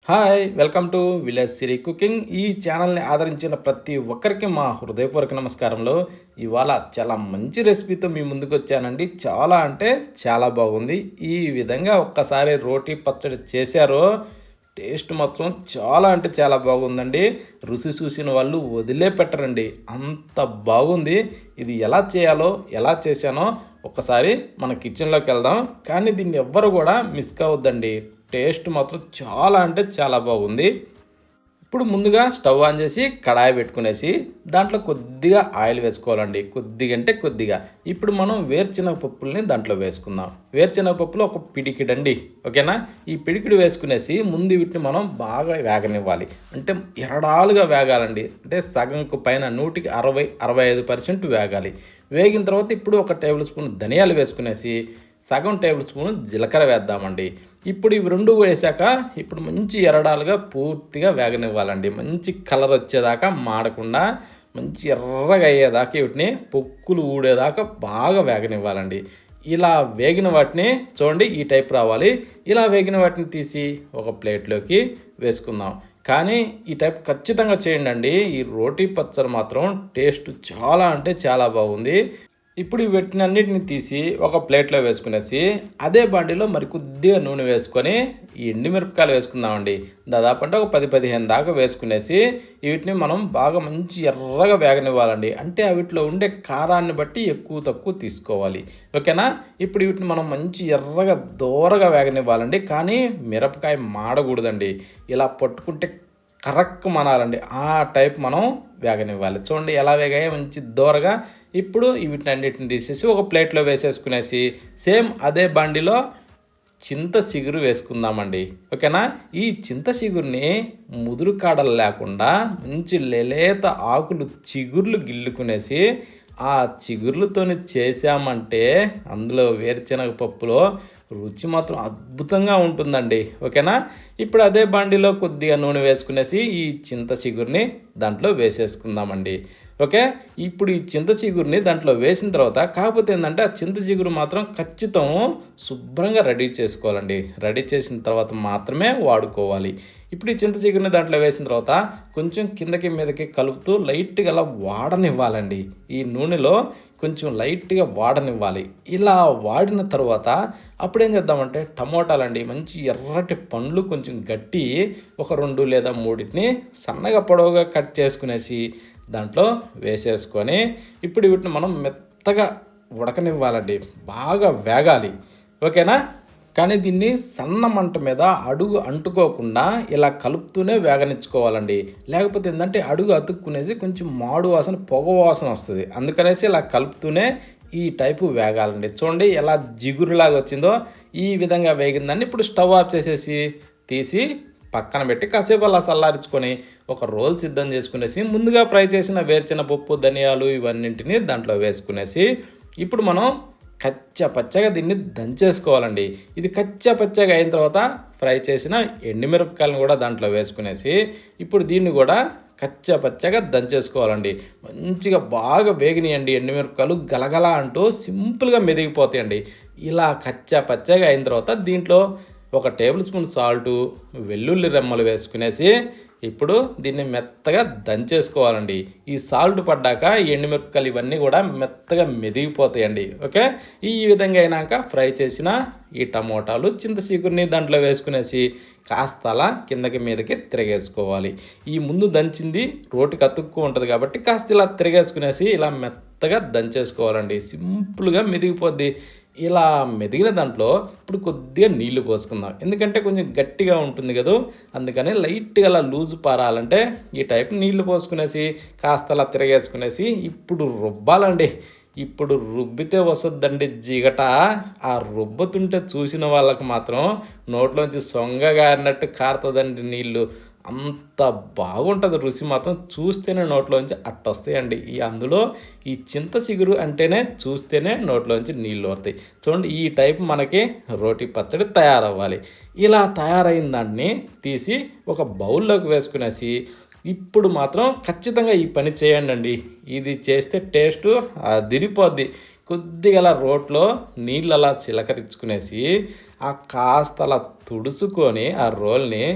Hi welcome to village Siri cooking. ఈ ఛానల్ని ఆదరించిన ప్రతి ఒక్కరికి మా హృదయపూర్వక నమస్కారంలో. ఇవాళ చాలా మంచి రెసిపీతో మీ ముందుకు వచ్చానండి. చాలా అంటే చాలా బాగుంది. ఈ విధంగా ఒక్కసారి రోటీ పచ్చడి చేశారో టేస్ట్ మాత్రం చాలా అంటే చాలా బాగుందండి. రుచి చూసిన వాళ్ళు వదిలేపెట్టరండి, అంత బాగుంది. ఇది ఎలా చేయాలో ఎలా చేశానో ఒకసారి మన కిచెన్లోకి వెళ్దాం. కానీ దీన్ని ఎవ్వరు కూడా మిస్ కావద్దండి. టేస్ట్ మాత్రం చాలా అంటే చాలా బాగుంది. ఇప్పుడు ముందుగా స్టవ్ ఆన్ చేసి కడాయి పెట్టుకునేసి దాంట్లో కొద్దిగా ఆయిల్ వేసుకోవాలండి. కొద్దిగా అంటే కొద్దిగా. ఇప్పుడు మనం వేరుశనగపప్పుల్ని దాంట్లో వేసుకుందాం. వేరుశనగపప్పులు ఒక పిడికిడండి, ఓకేనా. ఈ పిడికిడి వేసుకునేసి ముందు వీటిని మనం బాగా వేగనివ్వాలి. అంటే ఎరడాలుగా వేగాలండి. అంటే సగంకు పైన 100కి 60-65% వేగాలి. వేగిన తర్వాత ఇప్పుడు ఒక టేబుల్ స్పూన్ ధనియాలు వేసుకునేసి సగం టేబుల్ స్పూన్ జీలకర్ర వేద్దామండి. ఇప్పుడు ఇవి రెండు వేసాక ఇప్పుడు మంచి ఎరడాలుగా పూర్తిగా వేగనివ్వాలండి. మంచి కలర్ వచ్చేదాకా మాడకుండా మంచి ఎర్రగా అయ్యేదాకా వీటిని పొక్కులు ఊడేదాకా బాగా వేగనివ్వాలండి. ఇలా వేగిన వాటిని చూడండి, ఈ టైప్ రావాలి. ఇలా వేగిన వాటిని తీసి ఒక ప్లేట్లోకి వేసుకుందాం. కానీ ఈ టైప్ ఖచ్చితంగా చేయండి. ఈ రోటీ పచ్చడి మాత్రం టేస్ట్ చాలా అంటే చాలా బాగుంది. ఇప్పుడు వీటినన్నిటిని తీసి ఒక ప్లేట్లో వేసుకునేసి అదే బాండీలో మరి కొద్దిగా నూనె వేసుకొని ఈ ఎండుమిరపకాయలు వేసుకుందామండి. దాదాపు అంటే ఒక 10-15 దాకా వేసుకునేసి వీటిని మనం బాగా మంచి ఎర్రగా వేగనివ్వాలండి. అంటే వీటిలో ఉండే కారాన్ని బట్టి ఎక్కువ తక్కువ తీసుకోవాలి, ఓకేనా. ఇప్పుడు వీటిని మనం మంచి ఎర్రగా దోరగా వేగనివ్వాలండి. కానీ మిరపకాయ మాడకూడదండి. ఇలా పట్టుకుంటే కరెక్ట్ మనాలండి, ఆ టైప్ మనం వేగనివ్వాలి. చూడండి ఎలా వేగాయో మంచి దోరగా. ఇప్పుడు వీటిని అన్నిటిని తీసేసి ఒక ప్లేట్లో వేసేసుకునేసి సేమ్ అదే బండిలో చింత చిగురు వేసుకుందామండి, ఓకేనా. ఈ చింత చిగురిని ముదురు కాడలు లేకుండా మంచి లేత ఆకులు చిగుర్లు గిల్లుకునేసి ఆ చిగుర్లతోని చేసామంటే అందులో వేరుశనగ పప్పులో రుచి మాత్రం అద్భుతంగా ఉంటుందండి, ఓకేనా. ఇప్పుడు అదే బండిలో కొద్దిగా నూనె వేసుకునేసి ఈ చింత చిగురిని దాంట్లో వేసేసుకుందామండి, ఓకే. ఇప్పుడు ఈ చింత చిగురిని దాంట్లో వేసిన తర్వాత కాకపోతే ఏంటంటే ఆ చింత చిగురు మాత్రం ఖచ్చితం శుభ్రంగా రెడీ చేసుకోవాలండి. రెడీ చేసిన తర్వాత మాత్రమే వాడుకోవాలి. ఇప్పుడు ఈ చింత చిగురిని దాంట్లో వేసిన తర్వాత కొంచెం కిందకి మీదకి కలుపుతూ లైట్గా అలా వాడనివ్వాలండి. ఈ నూనెలో కొంచెం లైట్గా వాడనివ్వాలి. ఇలా వాడిన తర్వాత అప్పుడేం చేద్దామంటే టమోటాలండి, మంచి ఎర్రటి పండ్లు కొంచెం గట్టి ఒక 2 లేదా 3 సన్నగా పొడవుగా కట్ చేసుకునేసి దాంట్లో వేసేసుకొని ఇప్పుడు వీటిని మనం మెత్తగా ఉడకనివ్వాలండి. బాగా వేగాలి, ఓకేనా. కానీ దీన్ని సన్న మంట మీద అడుగు అంటుకోకుండా ఇలా కలుపుతూనే వేగనిచ్చుకోవాలండి. లేకపోతే ఏంటంటే అడుగు అతుక్కునేసి కొంచెం మాడు వాసన పొగ వాసన వస్తుంది. అందుకనేసి ఇలా కలుపుతూనే ఈ టైపు వేగాలండి. చూడండి ఎలా జిగురులాగా వచ్చిందో. ఈ విధంగా వేగిందండి. ఇప్పుడు స్టవ్ ఆఫ్ చేసేసి తీసి పక్కన పెట్టి కాసేపు అలా చల్లారించుకొని ఒక రోల్ సిద్ధం చేసుకునేసి ముందుగా ఫ్రై చేసిన వేరుశనగపప్పు ధనియాలు ఇవన్నింటినీ దాంట్లో వేసుకునేసి ఇప్పుడు మనం పచ్చగా దీన్ని దంచేసుకోవాలండి. ఇది పచ్చగా అయిన తర్వాత ఫ్రై చేసిన ఎండుమిరపకాయలను కూడా దాంట్లో వేసుకునేసి ఇప్పుడు దీన్ని కూడా పచ్చగా దంచేసుకోవాలండి. మంచిగా బాగా వేగినాయండి. ఎండుమిరపకాయలు గలగల అంటూ సింపుల్గా మెదిగిపోతాయండి. ఇలా పచ్చగా అయిన తర్వాత దీంట్లో ఒక టేబుల్ స్పూన్ సాల్టు, వెల్లుల్లి రెమ్మలు వేసుకునేసి ఇప్పుడు దీన్ని మెత్తగా దంచేసుకోవాలండి. ఈ సాల్ట్ పడ్డాక ఎండుమిరపకాయలు ఇవన్నీ కూడా మెత్తగా మెదిగిపోతాయండి, ఓకే. ఈ విధంగా అయినాక ఫ్రై చేసిన ఈ టమోటాలు చింత చిగురిని దాంట్లో వేసుకునేసి కాస్త అలా కిందకి మీదకి తిరగేసుకోవాలి. ఈ ముందు దంచింది రోటికి అతుక్కు ఉంటుంది కాబట్టి కాస్త ఇలా తిరగేసుకునేసి ఇలా మెత్తగా దంచేసుకోవాలండి. సింపుల్గా మెదిగిపోద్ది. ఇలా మెదిగిన దాంట్లో ఇప్పుడు కొద్దిగా నీళ్లు పోసుకుందాం. ఎందుకంటే కొంచెం గట్టిగా ఉంటుంది కదా, అందుకని లైట్గా అలా లూజు పారాలంటే ఈ టైప్ నీళ్లు పోసుకునేసి కాస్త అలా తిరగేసుకునేసి ఇప్పుడు రుబ్బాలండి. ఇప్పుడు రుబ్బితే వస్తుందండి జిగట. ఆ రుబ్బుతుంటే చూసిన వాళ్ళకి మాత్రం నోట్లోంచి సొంగగారినట్టు కారుతుందండి నీళ్ళు. అంత బాగుంటుంది రుచి మాత్రం. చూస్తేనే నోట్లోంచి అట్టొస్తాయండి. అందులో ఈ చింత చిగురు అంటేనే చూస్తేనే నోట్లోంచి నీళ్ళు వస్తాయి. చూడండి ఈ టైప్ మనకి రోటి పచ్చడి తయారవ్వాలి. ఇలా తయారైన దాన్ని తీసి ఒక బౌల్లోకి వేసుకునేసి ఇప్పుడు మాత్రం ఖచ్చితంగా ఈ పని చేయండి. ఇది చేస్తే టేస్ట్ అదిరిపోద్ది. కొద్దిగా అలా రోట్లో నీళ్ళు అలా చిలకరించుకునేసి ఆ కాస్త అలా తుడుచుకొని ఆ రోల్ని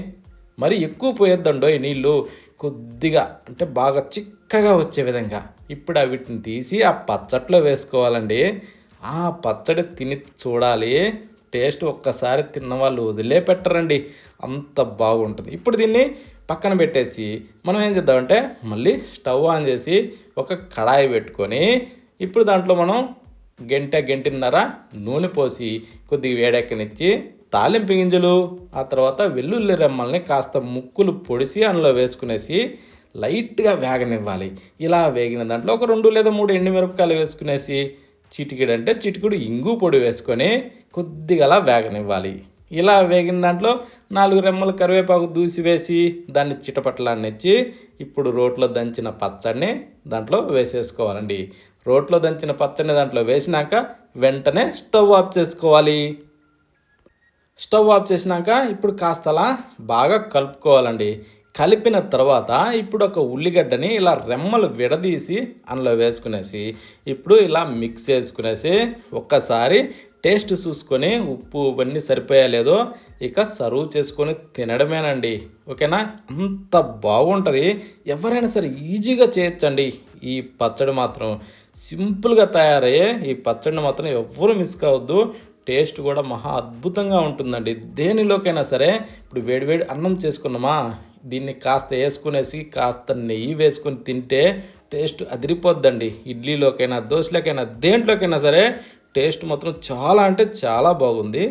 మరి ఎక్కువ పోయొద్దండో ఈ నీళ్ళు, కొద్దిగా అంటే బాగా చిక్కగా వచ్చే విధంగా. ఇప్పుడు వీటిని తీసి ఆ పచ్చట్లో వేసుకోవాలండి. ఆ పచ్చడి తిని చూడాలి, టేస్ట్ ఒక్కసారి తిన్నవాళ్ళు వదిలేపెట్టరండి, అంత బాగుంటుంది. ఇప్పుడు దీన్ని పక్కన పెట్టేసి మనం ఏం చేద్దామంటే మళ్ళీ స్టవ్ ఆన్ చేసి ఒక కడాయి పెట్టుకొని ఇప్పుడు దాంట్లో మనం గంటన్నర నూనె పోసి కొద్దిగా వేడెక్కనిచ్చి తాలింపు గింజలు, ఆ తర్వాత వెల్లుల్లి రెమ్మల్ని కాస్త ముక్కులు పొడిసి అందులో వేసుకునేసి లైట్గా వేగనివ్వాలి. ఇలా వేగిన దాంట్లో ఒక 2 లేదా 3 ఎండుమిరపకాయలు వేసుకునేసి చిటికుడు ఇంగు పొడి వేసుకొని కొద్దిగా అలా వేగనివ్వాలి. ఇలా వేగిన దాంట్లో 4 రెమ్మల కరివేపాకు దూసి వేసి దాన్ని చిటపట్లాన్నిచ్చి ఇప్పుడు రోట్లో దంచిన పచ్చడిని దాంట్లో వేసేసుకోవాలండి. రోట్లో దంచిన పచ్చడిని దాంట్లో వేసినాక వెంటనే స్టవ్ ఆఫ్ చేసుకోవాలి. స్టవ్ ఆఫ్ చేసినాక ఇప్పుడు కాస్త అలా బాగా కలుపుకోవాలండి. కలిపిన తర్వాత ఇప్పుడు ఒక ఉల్లిగడ్డని ఇలా రెమ్మలు విడదీసి అందులో వేసుకునేసి ఇప్పుడు ఇలా మిక్స్ చేసుకునేసి ఒక్కసారి టేస్ట్ చూసుకొని ఉప్పు ఇవన్నీ సరిపోయా లేదో ఇక సర్వ్ చేసుకొని తినడమేనండి. ఓకేనా, అంత బాగుంటుంది. ఎవరైనా సరే ఈజీగా చేయొచ్చండి. ఈ పచ్చడి మాత్రం సింపుల్గా తయారయ్యే ఈ పచ్చడిని మాత్రం ఎవ్వరూ మిస్ కావద్దు. టేస్ట్ కూడా మహా అద్భుతంగా ఉంటుందండి. దేనిలోకైనా సరే ఇప్పుడు వేడివేడి అన్నం చేసుకున్నామా, దీన్ని కాస్త వేసుకునేసి కాస్త నెయ్యి వేసుకొని తింటే టేస్ట్ అదిరిపోద్దండి. ఇడ్లీలోకైనా దోశలోకైనా దేంట్లోకైనా సరే టేస్ట్ మాత్రం చాలా అంటే చాలా బాగుంది.